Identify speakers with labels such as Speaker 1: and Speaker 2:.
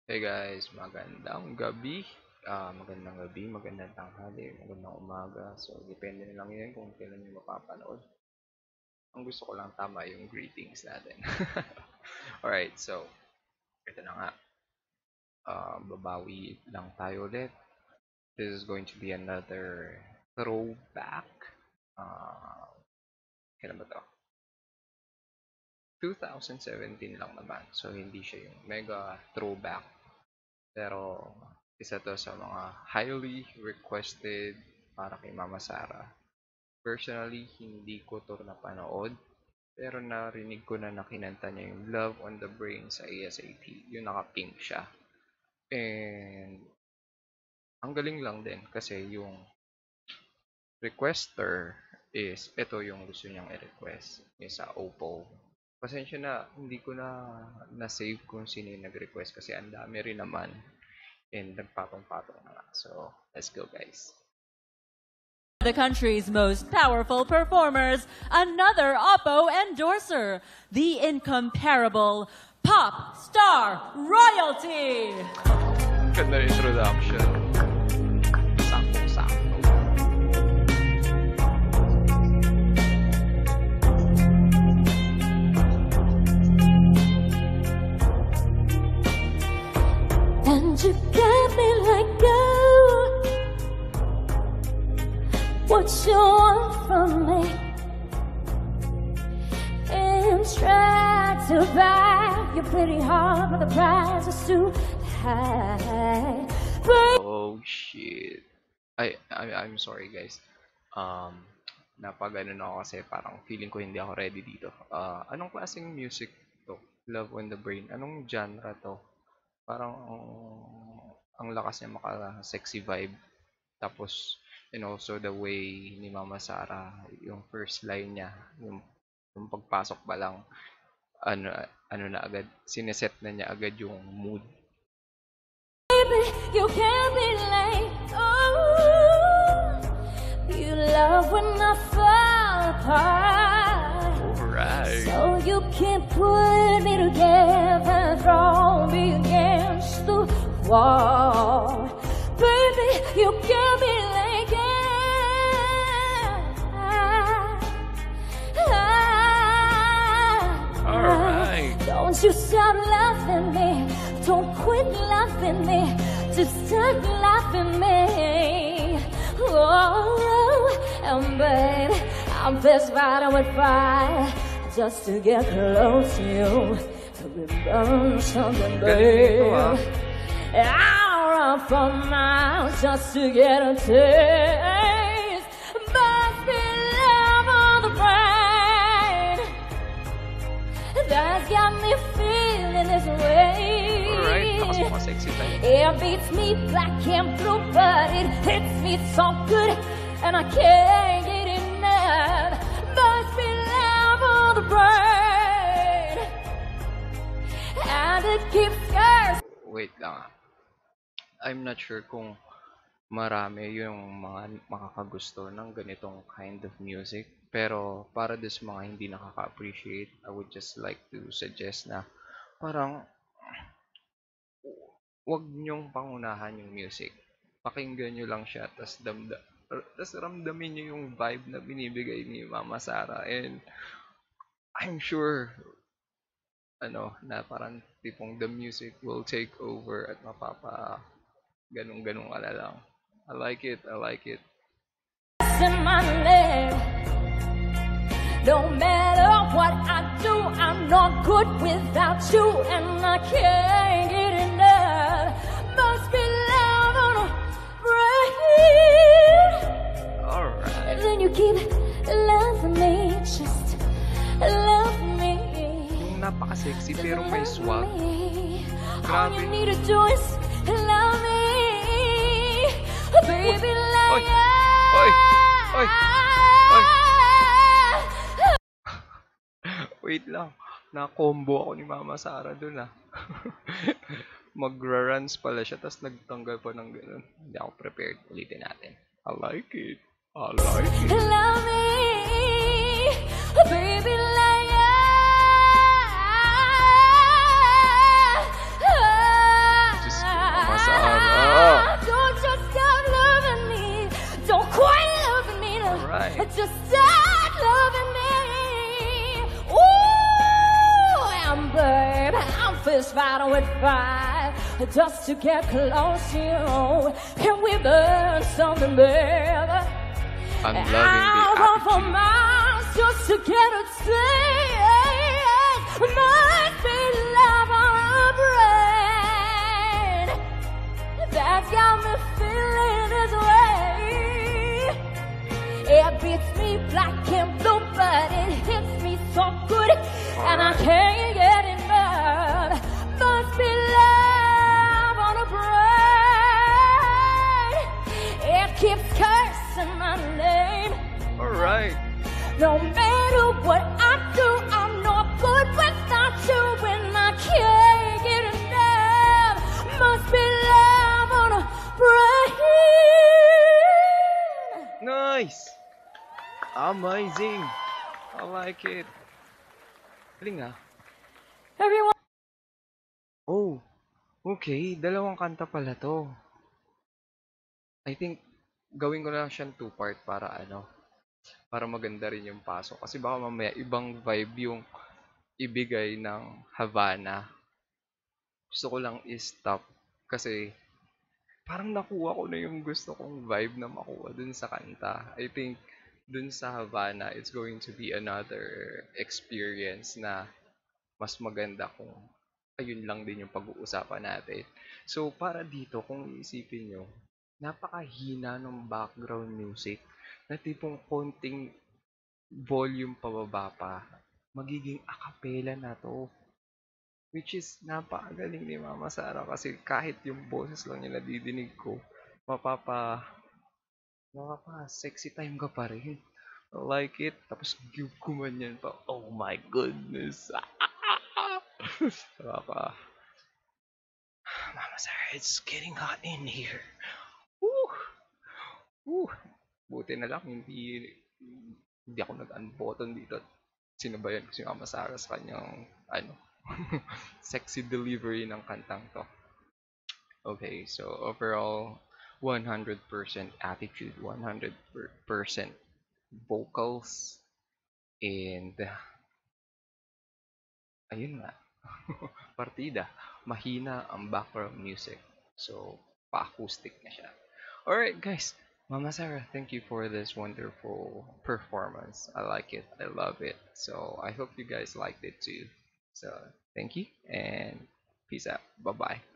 Speaker 1: Hey guys, magandang gabi. Magandang gabi, magandang tanghali, magandang umaga. So, depende na lang yan kung kailan nyo mapapanood. Ang gusto ko lang tama yung greetings natin. Alright, so, ito na nga. Babawi lang tayo ulit. This is going to be another throwback. Kailan ba to? 2017 lang naman. So, hindi siya yung mega throwback. Pero, isa to sa mga highly requested para kay Mama Sara. Personally, hindi ko to napanood. Pero narinig ko na nakinanta niya yung Love on the Brain sa ASAP. Yung naka-pink siya. And, ang galing lang din kasi yung requester is, ito yung gusto niyang i-request. Yung sa Oppo. Pasensya na, hindi ko na-save kung sino yung nag-request kasi ang dami rin naman. And nagpatong-patong na nga. So, let's go guys.
Speaker 2: The country's most powerful performers, another Oppo endorser, the incomparable pop star royalty.
Speaker 1: Ganda introduction. Sakto-sakto.
Speaker 3: And you got me like gold. What you want from me? And try to buy your pretty heart, but the price is too high.
Speaker 1: Oh shit. I'm sorry guys. Napagano na ako kasi parang feeling ko hindi ako ready dito. Anong klaseng music to? Love on the Brain. Anong genre to? Parang ang lakas niya maka-sexy vibe. Tapos, and also the way ni Mama Sara, yung first line niya, yung pagpasok pa lang, ano na agad, sineset na niya agad yung mood.
Speaker 3: Baby, you can't be late. Oh, you love when I fall apart.
Speaker 1: Alright.
Speaker 3: So you can put me together, throw me against the wall. Baby, you can't be like
Speaker 1: Alright.
Speaker 3: Don't you stop loving me. Don't quit loving me. Just start loving me. Oh, and babe, I'm best fighting with fire just to get close to you. We burn something, babe. I'll run for miles just to get a taste. Must be love on the brain that's got me feeling this way.
Speaker 1: Alright, lakas mo ka-sexy tayo.
Speaker 3: It beats me black and blue, but it hits me so good, and I can't get enough. Must be love on the brain, and it keeps scares.
Speaker 1: Wait lang ah. I'm not sure kung marami yung mga makakagusto ng ganitong kind of music. Pero para sa mga hindi nakaka-appreciate, I would just like to suggest na parang wag nyong pangunahan yung music. Pakinggan nyo lang siya, tas ramdamin nyo yung vibe na binibigay ni Mama Sara. And I'm sure na parang tipong the music will take over at ganong-ganong ka na lang. I like it.
Speaker 3: In my leg. No matter what I do, I'm not good without you, and I can't get enough. Must be love on a brain.
Speaker 1: Alright.
Speaker 3: And then you keep loving me, just love me.
Speaker 1: Yung napaka-sexy pero may swag.
Speaker 3: All
Speaker 1: Grabe.
Speaker 3: you need to do is love me, baby,
Speaker 1: Oy!
Speaker 3: like
Speaker 1: Oy! Oy! Oy! Wait lang. Na-combo ako ni Mama Sara dun ah. Magra-runs pala siya, tapos nagtanggal pa ng ganun. Hindi ako prepared. Ulitin natin. I like it.
Speaker 3: Love me, baby, like fist fight with fire just to get close to you. Can we burn something better?
Speaker 1: I'm loving the
Speaker 3: I'll for
Speaker 1: attitude.
Speaker 3: miles just to get a taste. Must be love on a brain that's got me feeling this way. It beats me black and blue, but it hits me so good, and I can't get enough. Must be love on a brain. It keeps cursing my name.
Speaker 1: Alright.
Speaker 3: No matter what I do, I'm no good without you, and I can't get enough. Must be love on a brain.
Speaker 1: Nice! Amazing! I like it. Galing ah.
Speaker 3: Everyone.
Speaker 1: Oh, okay. Dalawang kanta pala to. I think gawin ko na lang siyang two-part para para maganda rin yung pasok. Kasi baka mamaya ibang vibe yung ibigay ng Havana. Gusto ko lang i-stop kasi parang nakuha ko na yung gusto kong vibe na makuha dun sa kanta. I think dun sa Havana, it's going to be another experience na mas maganda kung ayun lang din yung pag-uusapan natin. So, para dito, kung iisipin nyo, napakahina ng background music na tipong konting volume pababa pa, magiging acapella na to. Which is napakagaling ni Mama Sara kasi kahit yung boses lang niya nadidinig ko, sexy time ka pa rin. I like it. Tapos gumanyan pa. Oh my goodness. Nakaka... Mama Sarah, it's getting hot in here. Woo! Woo! Buti na lang hindi ako nag-unbutton dito. Sinabayan ko si Mama Sarah sa kanyang sexy delivery ng kantang to. Okay, so overall 100% attitude, 100% vocals, and ayun nga. Partida, mahina ang background music. So, pa-acoustic na siya. Alright guys, Mama Sarah, thank you for this wonderful performance. I like it. I love it. So, I hope you guys liked it too. So, thank you and peace out. Bye-bye.